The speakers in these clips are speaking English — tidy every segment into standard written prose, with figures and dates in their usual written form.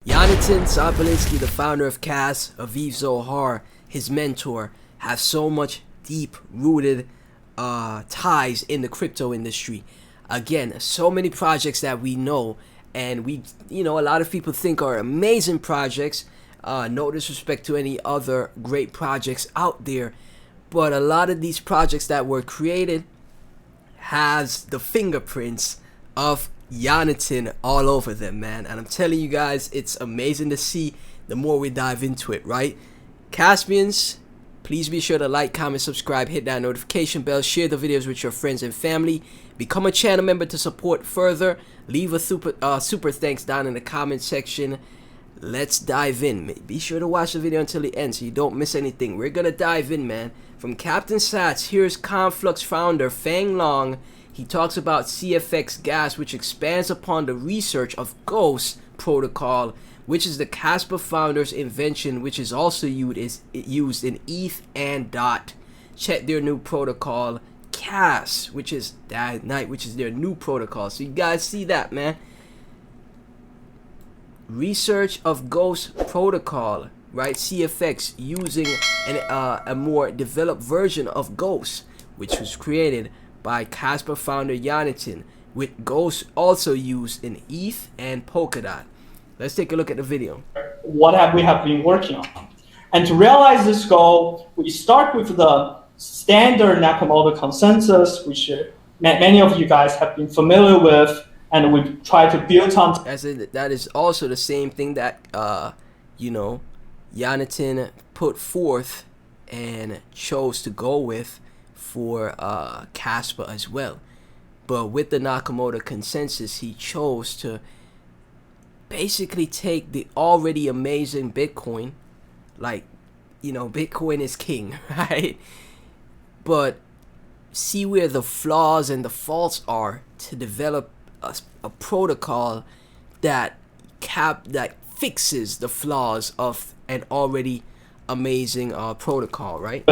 Yonatan, the founder of Kas, Aviv Zohar, his mentor, have so much deep-rooted ties in the crypto industry. Again, so many projects that we know, and a lot of people think are amazing projects. No disrespect to any other great projects out there, but a lot of these projects that were created has the fingerprints of Yonatan all over them, man. And I'm telling you guys, it's amazing to see the more we dive into it, right? Caspians, please be sure to like, comment, subscribe, hit that notification bell, share the videos with your friends and family, become a channel member to support further, leave a super thanks down in the comment section. Let's dive in. Be sure to watch the video until the end so you don't miss anything. We're gonna dive in, man. From Captain Sats, here's Conflux founder Feng Long. He talks about CFX gas, which expands upon the research of Ghost protocol, which is the Kaspa founder's invention, which is also used in ETH and DOT. Check their new protocol, Kas, which is that night, which is their new protocol. So you guys see that, man. Research of Ghost protocol, right? CFX using a more developed version of Ghost, which was created by Kaspa founder Yonatan, with Ghost also used in ETH and Polkadot. Let's take a look at the video. What we have been working on. And to realize this goal, we start with the standard Nakamoto consensus, which many of you guys have been familiar with, and we try to build on. That is also the same thing that, Yonatan put forth and chose to go with for Kaspa as well. But with the Nakamoto consensus, he chose to basically take the already amazing Bitcoin, Bitcoin is king, right? But see where the flaws and the faults are to develop a protocol that fixes the flaws of an already amazing protocol, right?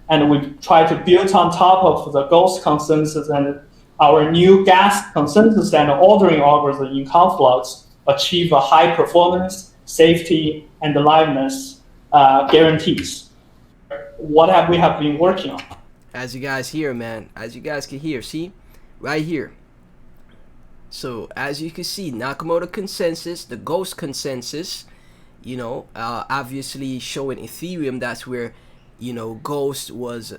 And we try to build on top of the Ghost consensus and our new gas consensus and ordering algorithm in Conflux, achieve a high performance, safety, and liveness guarantees. What we have been working on. As you guys hear, man, as you guys can hear, see, right here. So as you can see, Nakamoto consensus, the Ghost consensus, obviously showing Ethereum, that's where, Ghost was,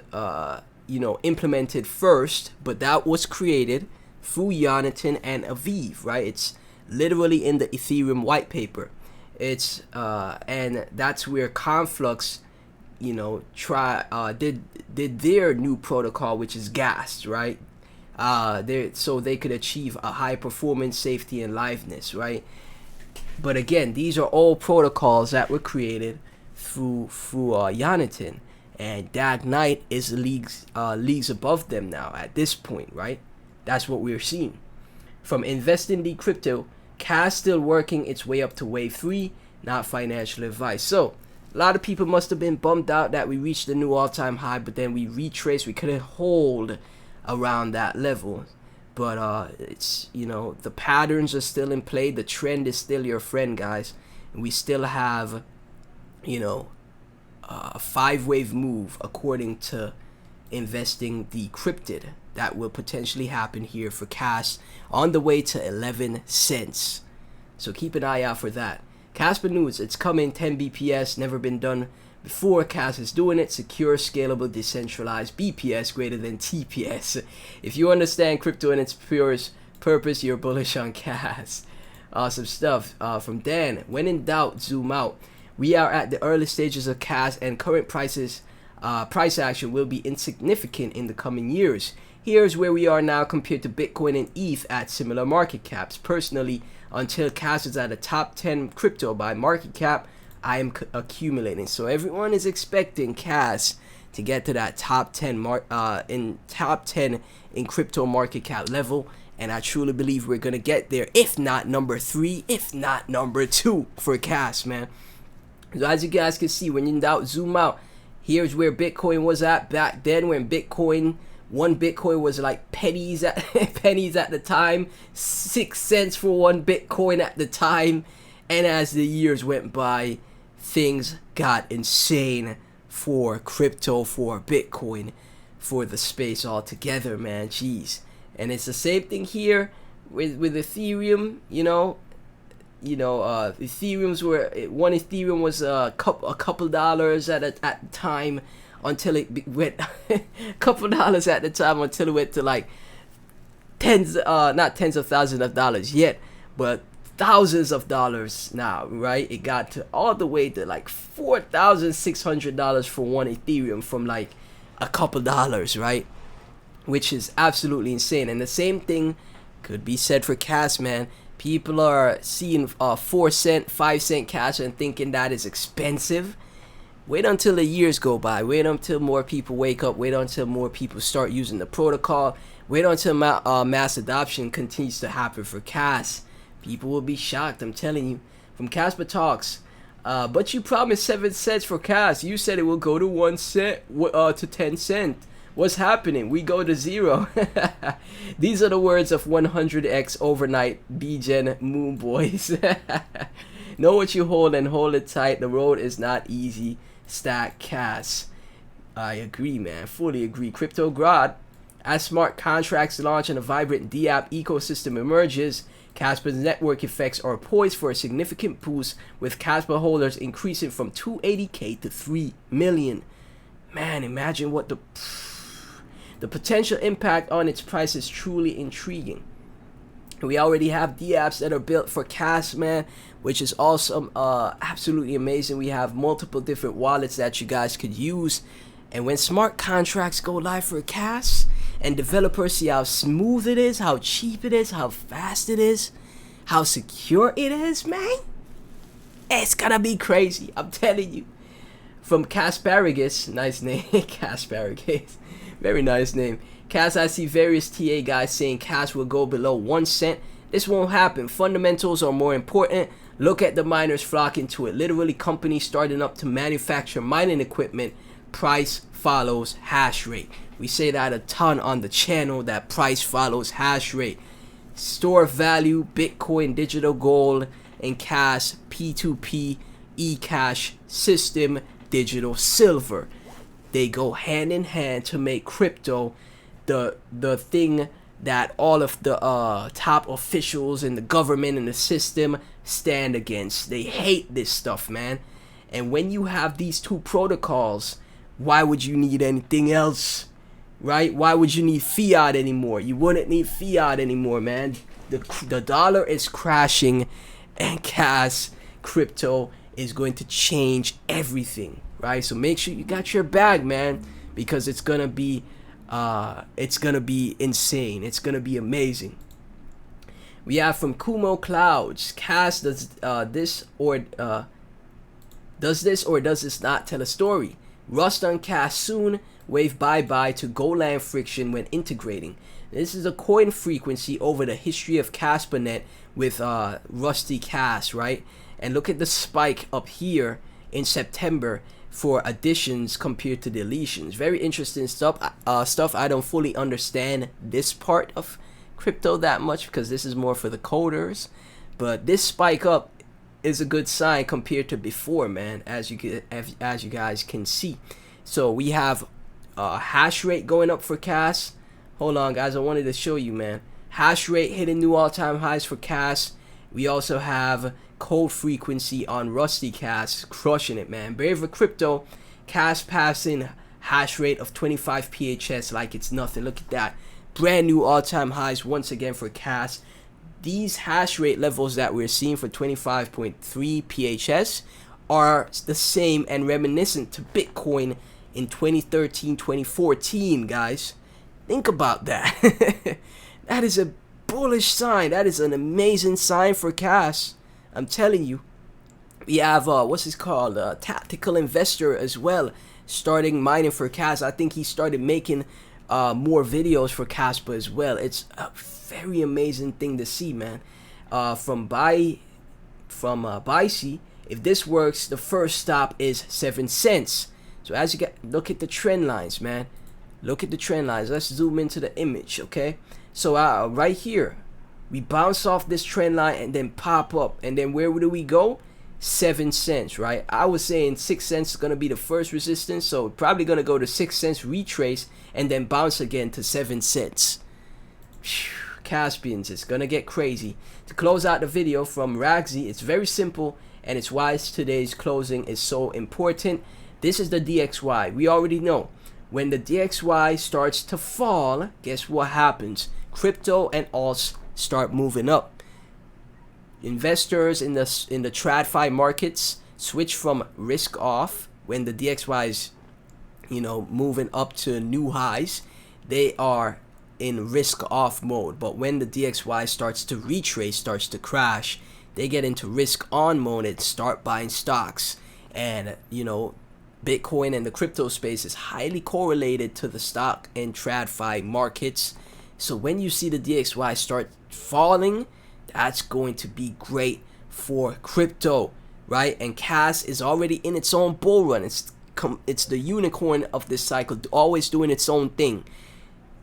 implemented first, but that was created through Yonatan and Aviv, right? It's literally in the Ethereum white paper. It's and that's where Conflux, did their new protocol, which is gas, right? So they could achieve a high performance, safety, and liveness, right? But again, these are all protocols that were created through Yonatan, and Dag Knight is leagues above them now at this point, right? That's what we're seeing. From investing the crypto, Kas still working its way up to wave 3, not financial advice. So a lot of people must have been bummed out that we reached a new all-time high, but then we retraced, we couldn't hold around that level. But it's, the patterns are still in play, the trend is still your friend, guys, and we still have, a 5-wave move according to investing decrypted that will potentially happen here for Kas on the way to 11 cents. So keep an eye out for that. Kaspa news, it's coming, 10 BPS, never been done before. Kas is doing it, secure, scalable, decentralized, BPS greater than TPS. If you understand crypto and its purest purpose, you're bullish on Kas. Awesome stuff. From Dan, when in doubt, zoom out. We are at the early stages of Kas, and current price action will be insignificant in the coming years. Here's where we are now compared to Bitcoin and ETH at similar market caps. Personally, until Kas is at a top 10 crypto by market cap, I am accumulating. So everyone is expecting Kas to get to that top 10 in crypto market cap level, and I truly believe we're gonna get there, if not number 3, if not number 2 for Kas, man. So as you guys can see, when in doubt, zoom out. Here's where Bitcoin was at back then, when one Bitcoin was like pennies at the time, 6 cents for one Bitcoin at the time. And as the years went by, things got insane for crypto, for Bitcoin, for the space altogether, man. Jeez. And it's the same thing here with Ethereum. Ethereum's were, one Ethereum was a couple dollars at the time, until it went a couple dollars at the time, until it went to like not tens of thousands of dollars yet, but thousands of dollars now, right? It got to all the way to like $4,600 for one Ethereum from like a couple dollars, right? Which is absolutely insane. And the same thing could be said for Cas, man. People are seeing 4 cent, 5 cent Cas and thinking that is expensive. Wait until the years go by. Wait until more people wake up. Wait until more people start using the protocol. Wait until mass adoption continues to happen for Cas. People will be shocked, I'm telling you. From Kaspa Talks. But you promised 7 cents for Cas. You said it will go to 1 cent to 10 cents. What's happening? We go to 0. These are the words of 100x overnight B-Gen Moon Boys. Know what you hold and hold it tight. The road is not easy. Stack Cas. I agree, man. Fully agree. Crypto Grad. As smart contracts launch and a vibrant DApp ecosystem emerges, Kaspa's network effects are poised for a significant boost, with Kaspa holders increasing from 280k to 3 million. Man, imagine what the potential impact on its price is truly intriguing. We already have DApps that are built for Cas, man, which is awesome, absolutely amazing. We have multiple different wallets that you guys could use. And when smart contracts go live for Cas, and developers see how smooth it is, how cheap it is, how fast it is, how secure it is, man, it's gonna be crazy, I'm telling you. From Casparagus, nice name, Casparagus, very nice name. Cas, I see various TA guys saying Cas will go below 1 cent. This won't happen. Fundamentals are more important. Look at the miners flocking to it. Literally companies starting up to manufacture mining equipment. Price follows hash rate. We say that a ton on the channel, that price follows hash rate. Store value, Bitcoin, digital gold, and Cas, P2P, eCash system, digital silver. They go hand in hand to make crypto the thing that all of the top officials in the government and the system stand against. They hate this stuff, man. And when you have these two protocols, why would you need anything else, right? Why would you need fiat anymore? You wouldn't need fiat anymore, man. The dollar is crashing, and Cas crypto is going to change everything, right? So make sure you got your bag, man, because it's gonna be insane. It's gonna be amazing. We have from Kumo Clouds. Cas does this or does this not tell a story? Rust on Cas soon. Wave bye-bye to Golang friction when integrating. This is a coin frequency over the history of Kaspanet with Rusty Cas, right? And look at the spike up here in September for additions compared to deletions. Very interesting stuff. I don't fully understand this part of crypto that much because this is more for the coders. But this spike up is a good sign compared to before, man, as you guys can see. So we have hash rate going up for Cas. Hold on, guys, I wanted to show you, man. Hash rate hitting new all-time highs for Cas. We also have code frequency on Rusty Cas, crushing it, man. Braver Crypto, Cas passing hash rate of 25 PHS like it's nothing. Look at that, brand new all-time highs once again for Cas. These hash rate levels that we're seeing for 25.3 PHS are the same and reminiscent to Bitcoin in 2013, 2014, guys. Think about that. That is a bullish sign. That is an amazing sign for Cas. I'm telling you. We have what's this called? Tactical Investor as well, starting mining for Cas. I think he started making more videos for Kaspa as well. It's a very amazing thing to see, man. From Bicey, if this works, the first stop is 7 cents. So as you look at the trend lines, man. Look at the trend lines. Let's zoom into the image, okay? So right here, We bounce off this trend line and then pop up. And then where do we go? 7 cents, right? I was saying 6 cents is going to be the first resistance. So we're probably going to go to 6 cents, retrace, and then bounce again to 7 cents. Caspians, it's going to get crazy. To close out the video from Ragsy, it's very simple, and it's why today's closing is so important. This is the DXY. We already know when the DXY starts to fall, guess what happens? Crypto and alts start moving up. Investors in the TradFi markets switch from risk off when the DXY is, moving up to new highs. They are in risk off mode. But when the DXY starts to retrace, starts to crash, they get into risk on mode and start buying stocks. And Bitcoin and the crypto space is highly correlated to the stock and TradFi markets. So when you see the DXY start falling, that's going to be great for crypto, right? And CAS is already in its own bull run. It's the unicorn of this cycle, always doing its own thing.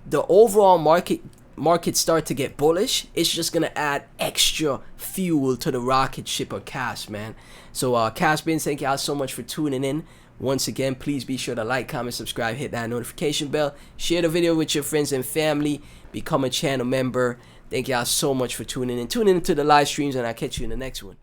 The overall market start to get bullish. It's just gonna add extra fuel to the rocket ship of CAS, man. So Caspians, thank y'all so much for tuning in. Once again, please be sure to like, comment, subscribe, hit that notification bell, share the video with your friends and family, become a channel member. Thank y'all so much for tuning in. Tune in to the live streams, and I'll catch you in the next one.